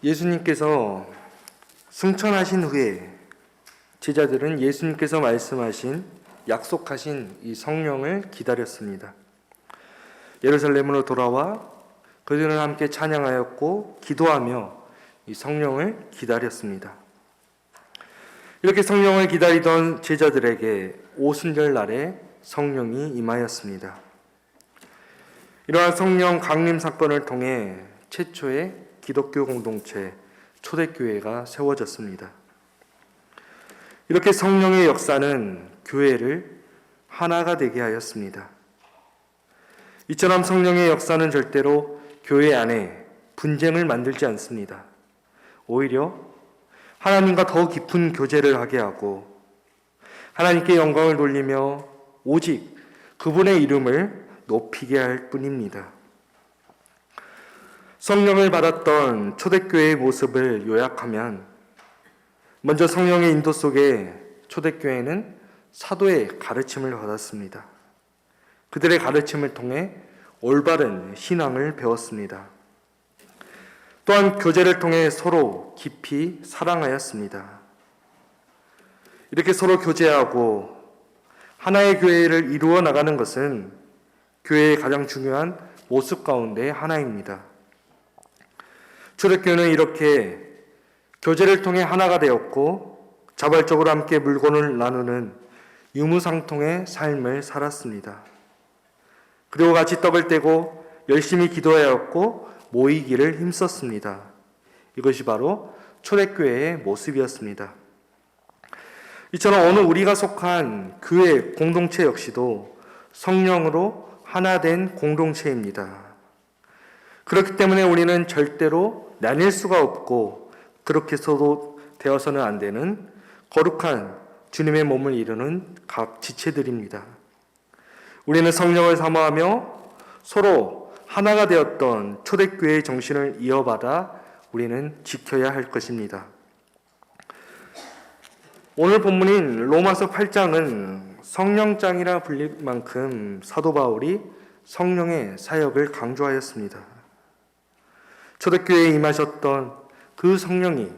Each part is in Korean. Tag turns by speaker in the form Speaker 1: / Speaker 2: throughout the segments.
Speaker 1: 예수님께서 승천하신 후에 제자들은 예수님께서 말씀하신 약속하신 이 성령을 기다렸습니다. 예루살렘으로 돌아와 그들은 함께 찬양하였고 기도하며 이 성령을 기다렸습니다. 이렇게 성령을 기다리던 제자들에게 오순절 날에 성령이 임하였습니다. 이러한 성령 강림 사건을 통해 최초의 기독교 공동체 초대교회가 세워졌습니다. 이렇게 성령의 역사는 교회를 하나가 되게 하였습니다. 이처럼 성령의 역사는 절대로 교회 안에 분쟁을 만들지 않습니다. 오히려 하나님과 더 깊은 교제를 하게 하고 하나님께 영광을 돌리며 오직 그분의 이름을 높이게 할 뿐입니다. 성령을 받았던 초대교회의 모습을 요약하면 먼저 성령의 인도 속에 초대교회는 사도의 가르침을 받았습니다. 그들의 가르침을 통해 올바른 신앙을 배웠습니다. 또한 교제를 통해 서로 깊이 사랑하였습니다. 이렇게 서로 교제하고 하나의 교회를 이루어 나가는 것은 교회의 가장 중요한 모습 가운데 하나입니다. 초대교회는 이렇게 교제를 통해 하나가 되었고 자발적으로 함께 물건을 나누는 유무상통의 삶을 살았습니다. 그리고 같이 떡을 떼고 열심히 기도하였고 모이기를 힘썼습니다. 이것이 바로 초대교회의 모습이었습니다. 이처럼 오늘 우리가 속한 교회 공동체 역시도 성령으로 하나 된 공동체입니다. 그렇기 때문에 우리는 절대로 나뉠 수가 없고 그렇게 서로 되어서는 안 되는 거룩한 주님의 몸을 이루는 각 지체들입니다. 우리는 성령을 사모하며 서로 하나가 되었던 초대교회의 정신을 이어받아 우리는 지켜야 할 것입니다. 오늘 본문인 로마서 8장은 성령장이라 불릴 만큼 사도 바울이 성령의 사역을 강조하였습니다. 초대교회에 임하셨던 그 성령이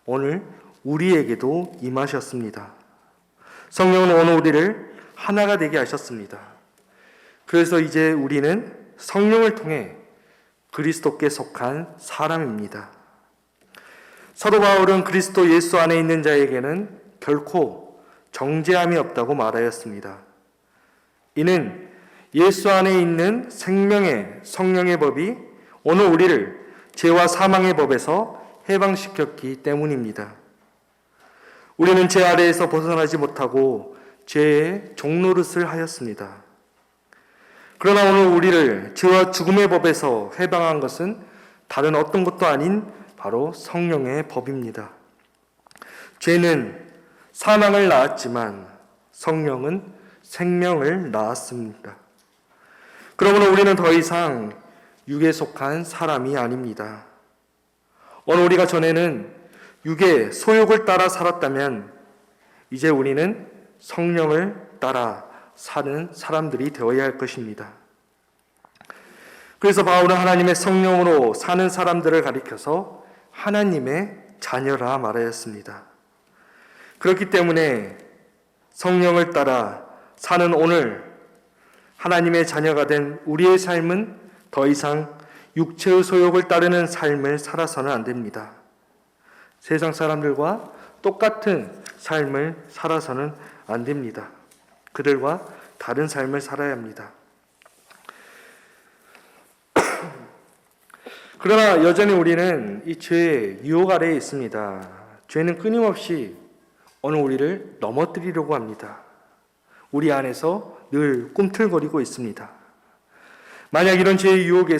Speaker 1: 오늘 우리에게도 임하셨습니다. 성령은 오늘 우리를 하나가 되게 하셨습니다. 그래서 이제 우리는 성령을 통해 그리스도께 속한 사람입니다. 사도 바울은 그리스도 예수 안에 있는 자에게는 결코 정죄함이 없다고 말하였습니다. 이는 예수 안에 있는 생명의 성령의 법이 오늘 우리를 죄와 사망의 법에서 해방시켰기 때문입니다. 우리는 죄 아래에서 벗어나지 못하고 죄의 종노릇을 하였습니다. 그러나 오늘 우리를 죄와 죽음의 법에서 해방한 것은 다른 어떤 것도 아닌 바로 성령의 법입니다. 죄는 사망을 낳았지만 성령은 생명을 낳았습니다. 그러므로 우리는 더 이상 육에 속한 사람이 아닙니다. 오늘 우리가 전에는 육의 소욕을 따라 살았다면 이제 우리는 성령을 따라 사는 사람들이 되어야 할 것입니다. 그래서 바울은 하나님의 성령으로 사는 사람들을 가리켜서 하나님의 자녀라 말하였습니다. 그렇기 때문에 성령을 따라 사는 오늘 하나님의 자녀가 된 우리의 삶은 더 이상 육체의 소욕을 따르는 삶을 살아서는 안 됩니다. 세상 사람들과 똑같은 삶을 살아서는 안 됩니다. 그들과 다른 삶을 살아야 합니다. 그러나 여전히 우리는 이 죄의 유혹 아래에 있습니다. 죄는 끊임없이 오늘 우리를 넘어뜨리려고 합니다. 우리 안에서 늘 꿈틀거리고 있습니다. 만약 이런 죄의 유혹에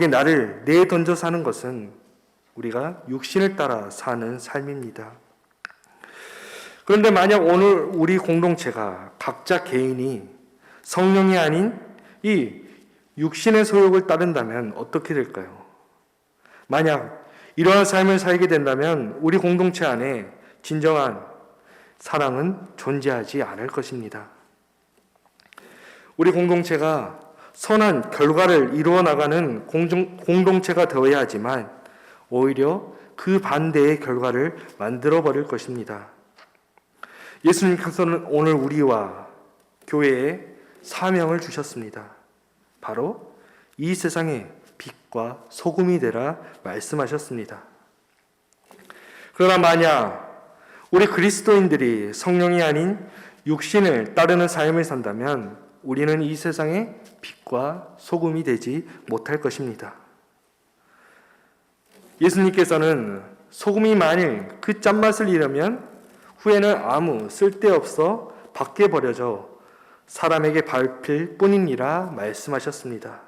Speaker 1: 나를 내던져 사는 것은 우리가 육신을 따라 사는 삶입니다. 그런데 만약 오늘 우리 공동체가 각자 개인이 성령이 아닌 이 육신의 소욕을 따른다면 어떻게 될까요? 만약 이러한 삶을 살게 된다면 우리 공동체 안에 진정한 사랑은 존재하지 않을 것입니다. 우리 공동체가 선한 결과를 이루어 나가는 공동체가 되어야 하지만 오히려 그 반대의 결과를 만들어 버릴 것입니다. 예수님께서는 오늘 우리와 교회에 사명을 주셨습니다. 바로 이 세상의 빛과 소금이 되라 말씀하셨습니다. 그러나 만약 우리 그리스도인들이 성령이 아닌 육신을 따르는 삶을 산다면 우리는 이 세상의 빛과 소금이 되지 못할 것입니다. 예수님께서는 소금이 만일 그 짠맛을 잃으면 후에는 아무 쓸데없어 밖에 버려져 사람에게 밟힐 뿐이니라 말씀하셨습니다.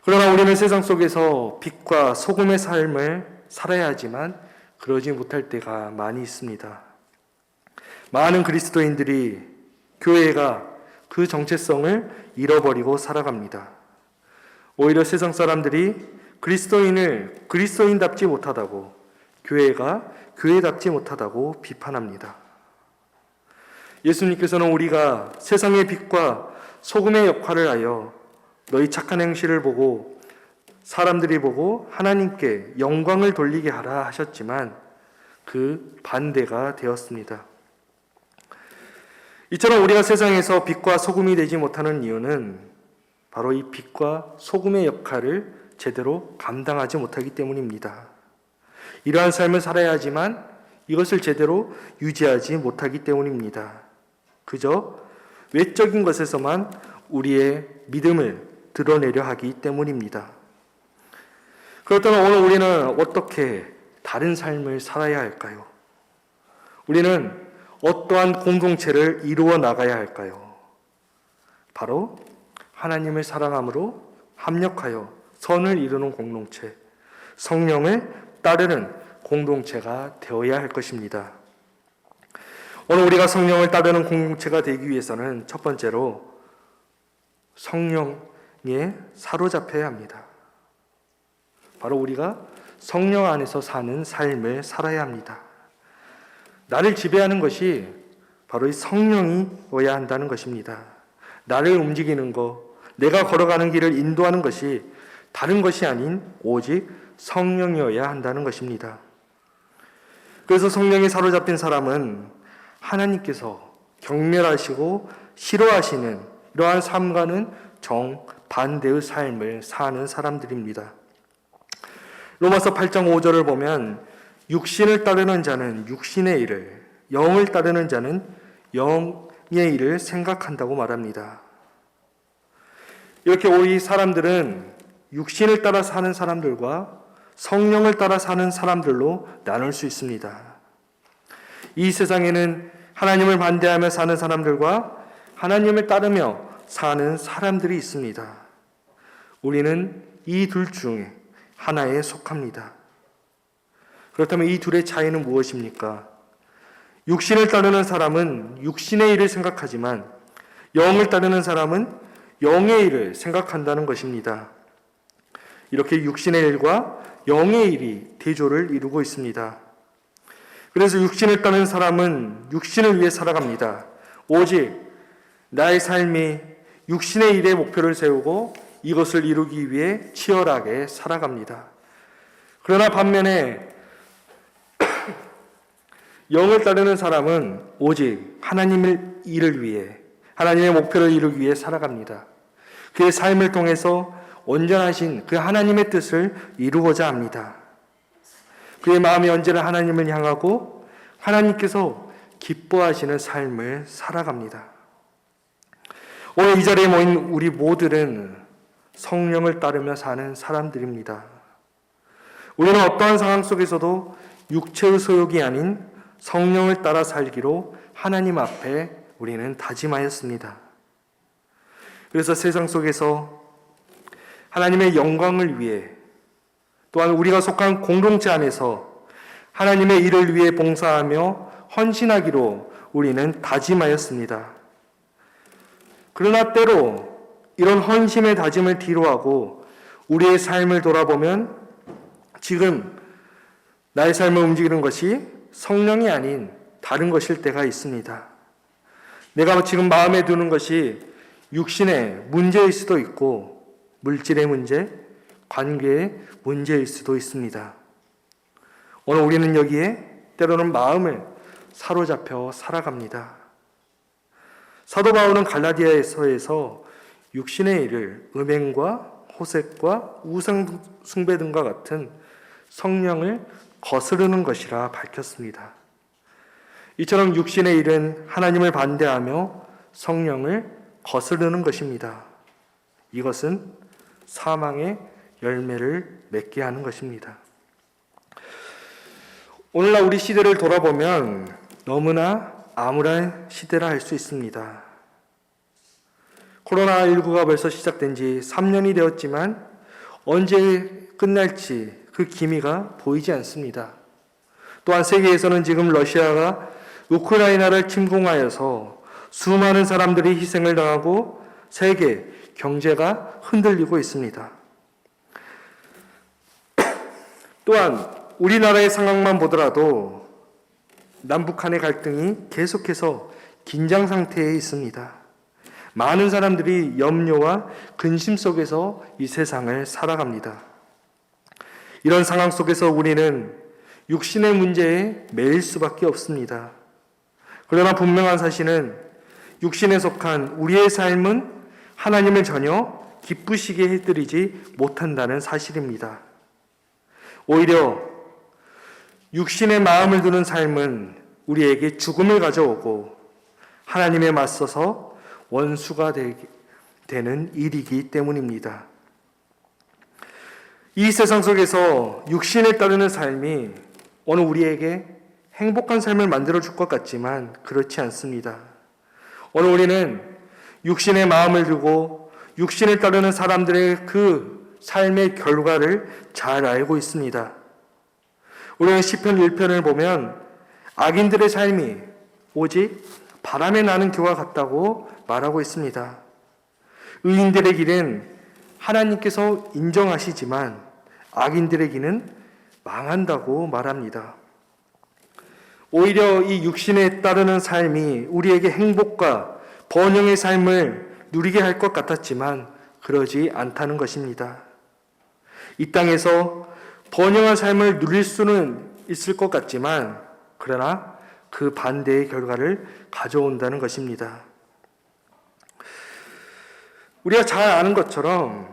Speaker 1: 그러나 우리는 세상 속에서 빛과 소금의 삶을 살아야 하지만 그러지 못할 때가 많이 있습니다. 많은 그리스도인들이 교회가 그 정체성을 잃어버리고 살아갑니다. 오히려 세상 사람들이 그리스도인을 그리스도인답지 못하다고, 교회가 교회답지 못하다고 비판합니다. 예수님께서는 우리가 세상의 빛과 소금의 역할을 하여 너희 착한 행실을 보고 사람들이 보고 하나님께 영광을 돌리게 하라 하셨지만 그 반대가 되었습니다. 이처럼 우리가 세상에서 빛과 소금이 되지 못하는 이유는 바로 이 빛과 소금의 역할을 제대로 감당하지 못하기 때문입니다. 이러한 삶을 살아야 하지만 이것을 제대로 유지하지 못하기 때문입니다. 그저 외적인 것에서만 우리의 믿음을 드러내려 하기 때문입니다. 그렇다면 오늘 우리는 어떻게 다른 삶을 살아야 할까요? 우리는 어떠한 공동체를 이루어 나가야 할까요? 바로 하나님을 사랑함으로 합력하여 선을 이루는 공동체, 성령을 따르는 공동체가 되어야 할 것입니다. 오늘 우리가 성령을 따르는 공동체가 되기 위해서는 첫 번째로 성령에 사로잡혀야 합니다. 바로 우리가 성령 안에서 사는 삶을 살아야 합니다. 나를 지배하는 것이 바로 이 성령이어야 한다는 것입니다. 나를 움직이는 것, 내가 걸어가는 길을 인도하는 것이 다른 것이 아닌 오직 성령이어야 한다는 것입니다. 그래서 성령에 사로잡힌 사람은 하나님께서 경멸하시고 싫어하시는 이러한 삶과는 정반대의 삶을 사는 사람들입니다. 로마서 8장 5절을 보면 육신을 따르는 자는 육신의 일을, 영을 따르는 자는 영의 일을 생각한다고 말합니다. 이렇게 우리 사람들은 육신을 따라 사는 사람들과 성령을 따라 사는 사람들로 나눌 수 있습니다. 이 세상에는 하나님을 반대하며 사는 사람들과 하나님을 따르며 사는 사람들이 있습니다. 우리는 이 둘 중에 하나에 속합니다. 그렇다면 이 둘의 차이는 무엇입니까? 육신을 따르는 사람은 육신의 일을 생각하지만 영을 따르는 사람은 영의 일을 생각한다는 것입니다. 이렇게 육신의 일과 영의 일이 대조를 이루고 있습니다. 그래서 육신을 따르는 사람은 육신을 위해 살아갑니다. 오직 나의 삶이 육신의 일에 목표를 세우고 이것을 이루기 위해 치열하게 살아갑니다. 그러나 반면에 영을 따르는 사람은 오직 하나님의 일을 위해, 하나님의 목표를 이루기 위해 살아갑니다. 그의 삶을 통해서 온전하신 그 하나님의 뜻을 이루고자 합니다. 그의 마음이 언제나 하나님을 향하고 하나님께서 기뻐하시는 삶을 살아갑니다. 오늘 이 자리에 모인 우리 모두는 성령을 따르며 사는 사람들입니다. 우리는 어떠한 상황 속에서도 육체의 소욕이 아닌 성령을 따라 살기로 하나님 앞에 우리는 다짐하였습니다. 그래서 세상 속에서 하나님의 영광을 위해, 또한 우리가 속한 공동체 안에서 하나님의 일을 위해 봉사하며 헌신하기로 우리는 다짐하였습니다. 그러나 때로 이런 헌신의 다짐을 뒤로하고 우리의 삶을 돌아보면 지금 나의 삶을 움직이는 것이 성령이 아닌 다른 것일 때가 있습니다. 내가 지금 마음에 두는 것이 육신의 문제일 수도 있고 물질의 문제, 관계의 문제일 수도 있습니다. 오늘 우리는 여기에 때로는 마음을 사로잡혀 살아갑니다. 사도 바울은 갈라디아서에서 육신의 일을 음행과 호색과 우상 숭배 등과 같은 성령을 거스르는 것이라 밝혔습니다. 이처럼 육신의 일은 하나님을 반대하며 성령을 거스르는 것입니다. 이것은 사망의 열매를 맺게 하는 것입니다. 오늘날 우리 시대를 돌아보면 너무나 암울한 시대라 할 수 있습니다. 코로나19가 벌써 시작된 지 3년이 되었지만 언제 끝날지 그 기미가 보이지 않습니다. 또한 세계에서는 지금 러시아가 우크라이나를 침공하여서 수많은 사람들이 희생을 당하고 세계 경제가 흔들리고 있습니다. 또한 우리나라의 상황만 보더라도 남북한의 갈등이 계속해서 긴장 상태에 있습니다. 많은 사람들이 염려와 근심 속에서 이 세상을 살아갑니다. 이런 상황 속에서 우리는 육신의 문제에 매일 수밖에 없습니다. 그러나 분명한 사실은 육신에 속한 우리의 삶은 하나님을 전혀 기쁘시게 해드리지 못한다는 사실입니다. 오히려 육신의 마음을 두는 삶은 우리에게 죽음을 가져오고 하나님에 맞서서 원수가 되는 일이기 때문입니다. 이 세상 속에서 육신을 따르는 삶이 오늘 우리에게 행복한 삶을 만들어줄 것 같지만 그렇지 않습니다. 오늘 우리는 육신의 마음을 두고 육신을 따르는 사람들의 그 삶의 결과를 잘 알고 있습니다. 우리는 시편 1편을 보면 악인들의 삶이 오직 바람에 나는 겨와 같다고 말하고 있습니다. 의인들의 길은 하나님께서 인정하시지만 악인들의 길은 망한다고 말합니다. 오히려 이 육신에 따르는 삶이 우리에게 행복과 번영의 삶을 누리게 할 것 같았지만 그러지 않다는 것입니다. 이 땅에서 번영한 삶을 누릴 수는 있을 것 같지만 그러나 그 반대의 결과를 가져온다는 것입니다. 우리가 잘 아는 것처럼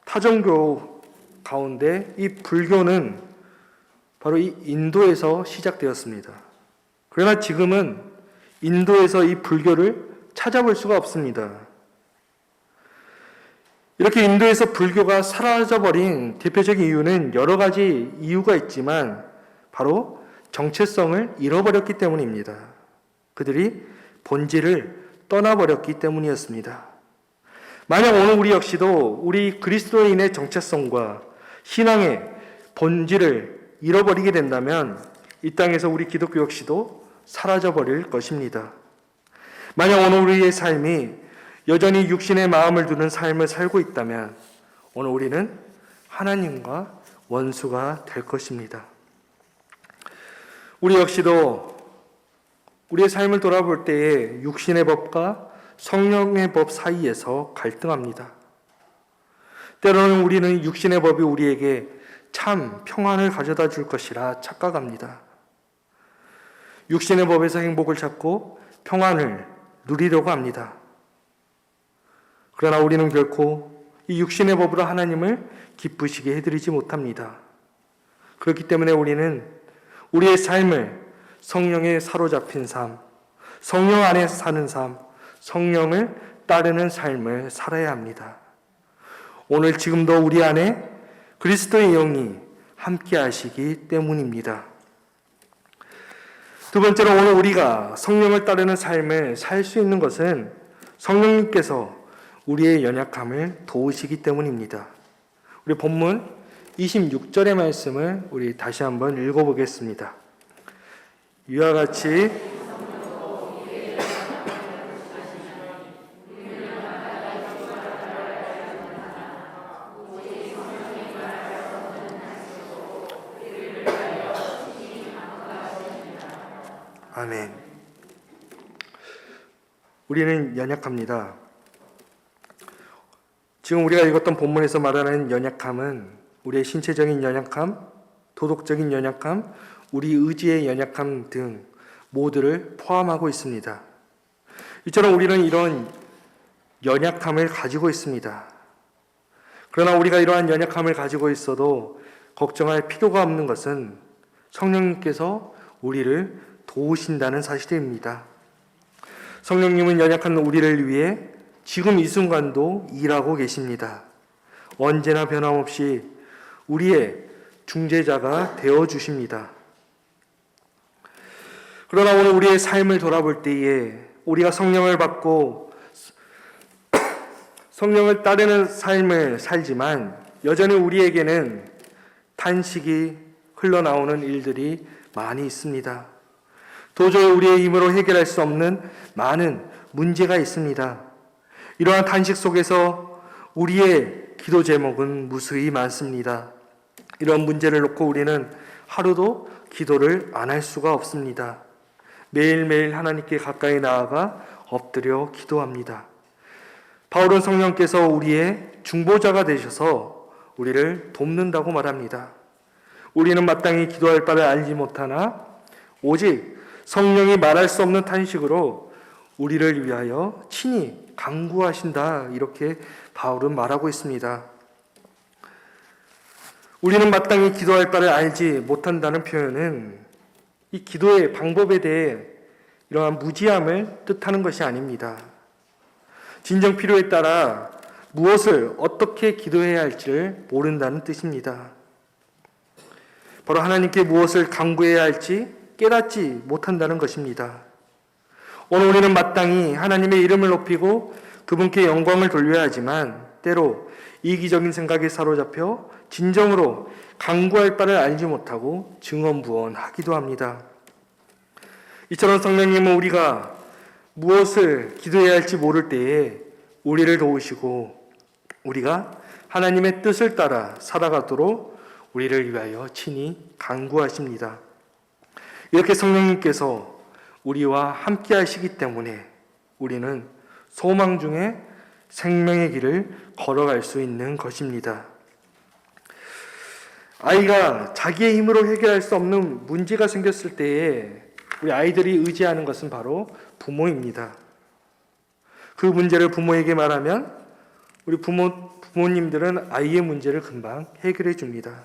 Speaker 1: 타종교 가운데 이 불교는 바로 이 인도에서 시작되었습니다. 그러나 지금은 인도에서 이 불교를 찾아볼 수가 없습니다. 이렇게 인도에서 불교가 사라져버린 대표적인 이유는 여러 가지 이유가 있지만 바로 정체성을 잃어버렸기 때문입니다. 그들이 본질을 떠나버렸기 때문이었습니다. 만약 오늘 우리 역시도 우리 그리스도인의 정체성과 신앙의 본질을 잃어버리게 된다면 이 땅에서 우리 기독교 역시도 사라져버릴 것입니다. 만약 오늘 우리의 삶이 여전히 육신의 마음을 두는 삶을 살고 있다면 오늘 우리는 하나님과 원수가 될 것입니다. 우리 역시도 우리의 삶을 돌아볼 때에 육신의 법과 성령의 법 사이에서 갈등합니다. 때로는 우리는 육신의 법이 우리에게 참 평안을 가져다 줄 것이라 착각합니다. 육신의 법에서 행복을 찾고 평안을 누리려고 합니다. 그러나 우리는 결코 이 육신의 법으로 하나님을 기쁘시게 해드리지 못합니다. 그렇기 때문에 우리는 우리의 삶을 성령에 사로잡힌 삶, 성령 안에 사는 삶, 성령을 따르는 삶을 살아야 합니다. 오늘 지금도 우리 안에 그리스도의 영이 함께 하시기 때문입니다. 두 번째로 오늘 우리가 성령을 따르는 삶을 살 수 있는 것은 성령님께서 우리의 연약함을 도우시기 때문입니다. 우리 본문 26절의 말씀을 우리 다시 한번 읽어보겠습니다. 이와 같이 아멘. 우리는 연약합니다. 지금 우리가 읽었던 본문에서 말하는 연약함은 우리의 신체적인 연약함, 도덕적인 연약함, 우리 의지의 연약함 등 모두를 포함하고 있습니다. 이처럼 우리는 이런 연약함을 가지고 있습니다. 그러나 우리가 이러한 연약함을 가지고 있어도 걱정할 필요가 없는 것은 성령님께서 우리를 도우신다는 사실입니다. 성령님은 연약한 우리를 위해 지금 이 순간도 일하고 계십니다. 언제나 변함없이 우리의 중재자가 되어 주십니다. 그러나 오늘 우리의 삶을 돌아볼 때에 우리가 성령을 받고 성령을 따르는 삶을 살지만 여전히 우리에게는 탄식이 흘러나오는 일들이 많이 있습니다. 도저히 우리의 힘으로 해결할 수 없는 많은 문제가 있습니다. 이러한 탄식 속에서 우리의 기도 제목은 무수히 많습니다. 이런 문제를 놓고 우리는 하루도 기도를 안 할 수가 없습니다. 매일매일 하나님께 가까이 나아가 엎드려 기도합니다. 바울은 성령께서 우리의 중보자가 되셔서 우리를 돕는다고 말합니다. 우리는 마땅히 기도할 바를 알지 못하나 오직 성령이 말할 수 없는 탄식으로 우리를 위하여 친히 간구하신다. 이렇게 바울은 말하고 있습니다. 우리는 마땅히 기도할 바를 알지 못한다는 표현은 이 기도의 방법에 대해 이러한 무지함을 뜻하는 것이 아닙니다. 진정 필요에 따라 무엇을 어떻게 기도해야 할지를 모른다는 뜻입니다. 바로 하나님께 무엇을 간구해야 할지 깨닫지 못한다는 것입니다. 오늘 우리는 마땅히 하나님의 이름을 높이고 그분께 영광을 돌려야 하지만 때로 이기적인 생각에 사로잡혀 진정으로 간구할 바를 알지 못하고 증언부언하기도 합니다. 이처럼 성령님은 우리가 무엇을 기도해야 할지 모를 때에 우리를 도우시고 우리가 하나님의 뜻을 따라 살아가도록 우리를 위하여 친히 간구하십니다. 이렇게 성령님께서 우리와 함께 하시기 때문에 우리는 소망 중에 생명의 길을 걸어갈 수 있는 것입니다. 아이가 자기의 힘으로 해결할 수 없는 문제가 생겼을 때에 우리 아이들이 의지하는 것은 바로 부모입니다. 그 문제를 부모에게 말하면 우리 부모님들은 아이의 문제를 금방 해결해 줍니다.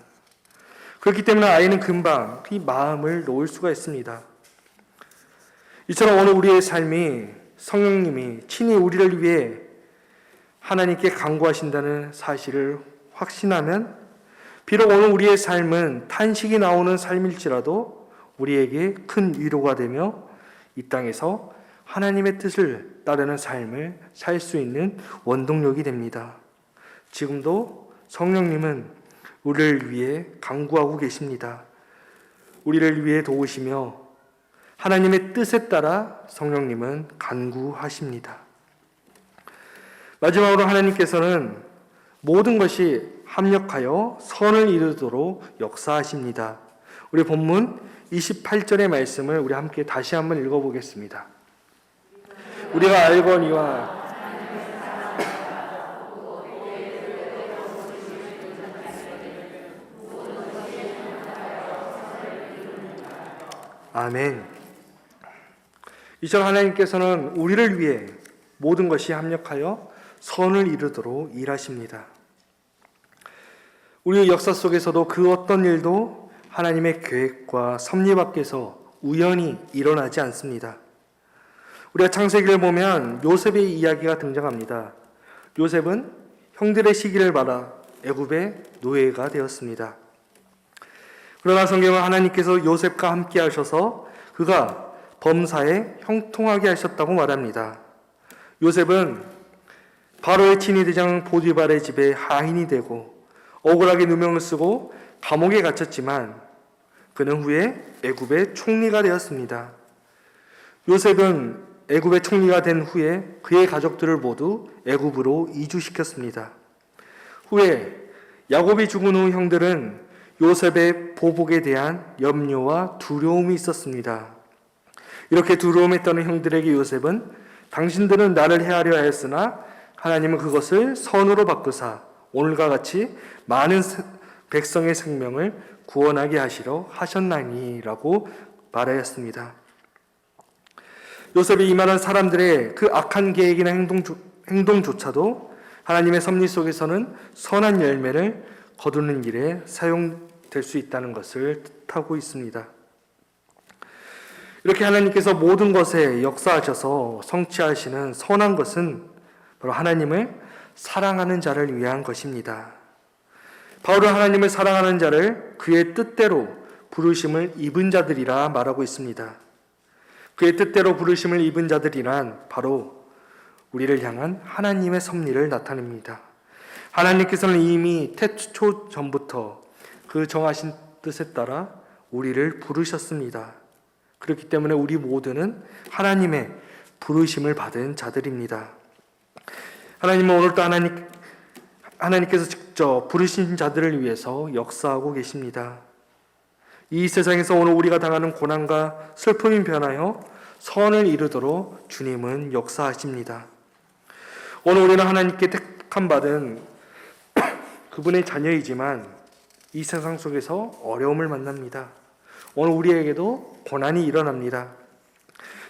Speaker 1: 그렇기 때문에 아이는 금방 이 마음을 놓을 수가 있습니다. 이처럼 오늘 우리의 삶이 성령님이 친히 우리를 위해 하나님께 간구하신다는 사실을 확신하면 비록 오늘 우리의 삶은 탄식이 나오는 삶일지라도 우리에게 큰 위로가 되며 이 땅에서 하나님의 뜻을 따르는 삶을 살 수 있는 원동력이 됩니다. 지금도 성령님은 우리를 위해 간구하고 계십니다. 우리를 위해 도우시며 하나님의 뜻에 따라 성령님은 간구하십니다. 마지막으로 하나님께서는 모든 것이 합력하여 선을 이루도록 역사하십니다. 우리 본문 28절의 말씀을 우리 함께 다시 한번 읽어보겠습니다. 우리가 알거니와 아멘. 이처럼 하나님께서는 우리를 위해 모든 것이 합력하여 선을 이루도록 일하십니다. 우리의 역사 속에서도 그 어떤 일도 하나님의 계획과 섭리 밖에서 우연히 일어나지 않습니다. 우리가 창세기를 보면 요셉의 이야기가 등장합니다. 요셉은 형들의 시기를 받아 애굽의 노예가 되었습니다. 그러나 성경은 하나님께서 요셉과 함께 하셔서 그가 범사에 형통하게 하셨다고 말합니다. 요셉은 바로의 친위대장 보디발의 집에 하인이 되고 억울하게 누명을 쓰고 감옥에 갇혔지만 그는 후에 애굽의 총리가 되었습니다. 요셉은 애굽의 총리가 된 후에 그의 가족들을 모두 애굽으로 이주시켰습니다. 후에 야곱이 죽은 후 형들은 요셉의 보복에 대한 염려와 두려움이 있었습니다. 이렇게 두려움에 떠는 형들에게 요셉은 당신들은 나를 해하려 하였으나 하나님은 그것을 선으로 바꾸사 오늘과 같이 많은 백성의 생명을 구원하게 하시려 하셨나니라고 말하였습니다. 요셉이 이만한 사람들의 그 악한 계획이나 행동조차도 하나님의 섭리 속에서는 선한 열매를 거두는 일에 사용될 수 있다는 것을 뜻하고 있습니다. 이렇게 하나님께서 모든 것에 역사하셔서 성취하시는 선한 것은 바로 하나님을 사랑하는 자를 위한 것입니다. 바울은 하나님을 사랑하는 자를 그의 뜻대로 부르심을 입은 자들이라 말하고 있습니다. 그의 뜻대로 부르심을 입은 자들이란 바로 우리를 향한 하나님의 섭리를 나타냅니다. 하나님께서는 이미 태초 전부터 그 정하신 뜻에 따라 우리를 부르셨습니다. 그렇기 때문에 우리 모두는 하나님의 부르심을 받은 자들입니다. 하나님은 오늘도 하나님께서 직접 부르신 자들을 위해서 역사하고 계십니다. 이 세상에서 오늘 우리가 당하는 고난과 슬픔이 변하여 선을 이루도록 주님은 역사하십니다. 오늘 우리는 하나님께 택함 받은 그분의 자녀이지만 이 세상 속에서 어려움을 만납니다. 오늘 우리에게도 고난이 일어납니다.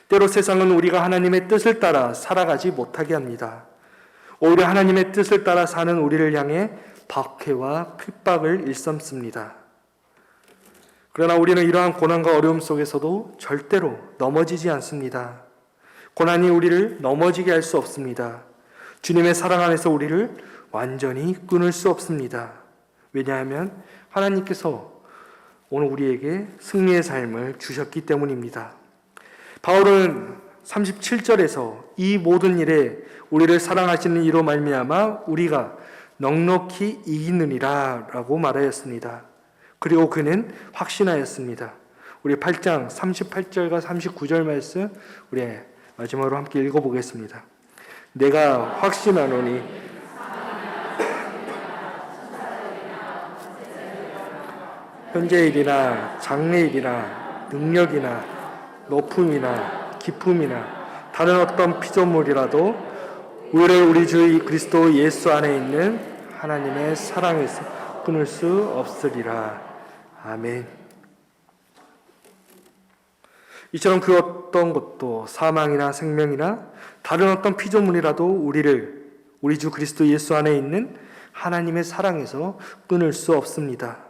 Speaker 1: 때로 세상은 우리가 하나님의 뜻을 따라 살아가지 못하게 합니다. 오히려 하나님의 뜻을 따라 사는 우리를 향해 박해와 핍박을 일삼습니다. 그러나 우리는 이러한 고난과 어려움 속에서도 절대로 넘어지지 않습니다. 고난이 우리를 넘어지게 할 수 없습니다. 주님의 사랑 안에서 우리를 완전히 끊을 수 없습니다. 왜냐하면 하나님께서 오늘 우리에게 승리의 삶을 주셨기 때문입니다. 바울은 37절에서 이 모든 일에 우리를 사랑하시는 이로 말미암아 우리가 넉넉히 이기느니라 라고 말하였습니다. 그리고 그는 확신하였습니다. 우리 8장 38절과 39절 말씀 우리 마지막으로 함께 읽어보겠습니다. 내가 확신하노니 현재일이나 장래일이나 능력이나 높음이나 기품이나 다른 어떤 피조물이라도 우리를 우리 주 그리스도 예수 안에 있는 하나님의 사랑에서 끊을 수 없으리라. 아멘. 이처럼 그 어떤 것도 사망이나 생명이나 다른 어떤 피조물이라도 우리를 우리 주 그리스도 예수 안에 있는 하나님의 사랑에서 끊을 수 없습니다.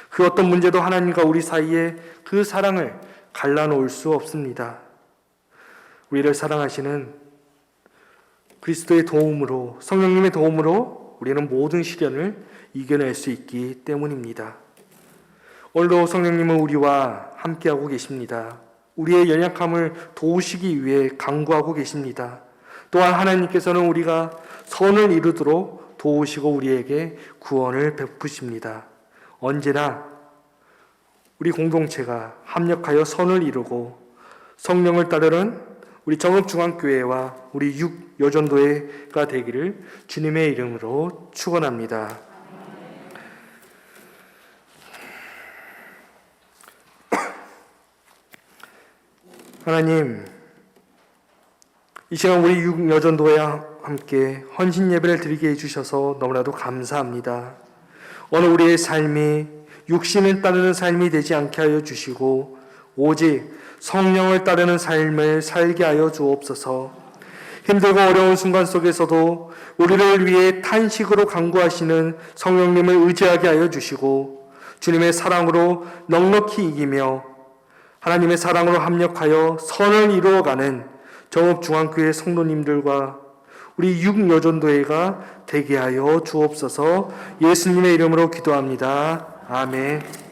Speaker 1: 그 어떤 문제도 하나님과 우리 사이에 그 사랑을 갈라놓을 수 없습니다. 우리를 사랑하시는 그리스도의 도움으로, 성령님의 도움으로 우리는 모든 시련을 이겨낼 수 있기 때문입니다. 오늘도 성령님은 우리와 함께하고 계십니다. 우리의 연약함을 도우시기 위해 강구하고 계십니다. 또한 하나님께서는 우리가 선을 이루도록 도우시고 우리에게 구원을 베푸십니다. 언제나 우리 공동체가 합력하여 선을 이루고 성령을 따르는 우리 정읍중앙교회와 우리 육여전도회가 되기를 주님의 이름으로 축원합니다. 하나님, 이 시간 우리 육여전도회와 함께 헌신 예배를 드리게 해주셔서 너무나도 감사합니다. 오늘 우리의 삶이 육신을 따르는 삶이 되지 않게 하여 주시고 오직 성령을 따르는 삶을 살게 하여 주옵소서. 힘들고 어려운 순간 속에서도 우리를 위해 탄식으로 간구하시는 성령님을 의지하게 하여 주시고 주님의 사랑으로 넉넉히 이기며 하나님의 사랑으로 합력하여 선을 이루어가는 정읍중앙교회 성도님들과 우리 육여전도회가 되게 하여 주옵소서. 예수님의 이름으로 기도합니다. 아멘.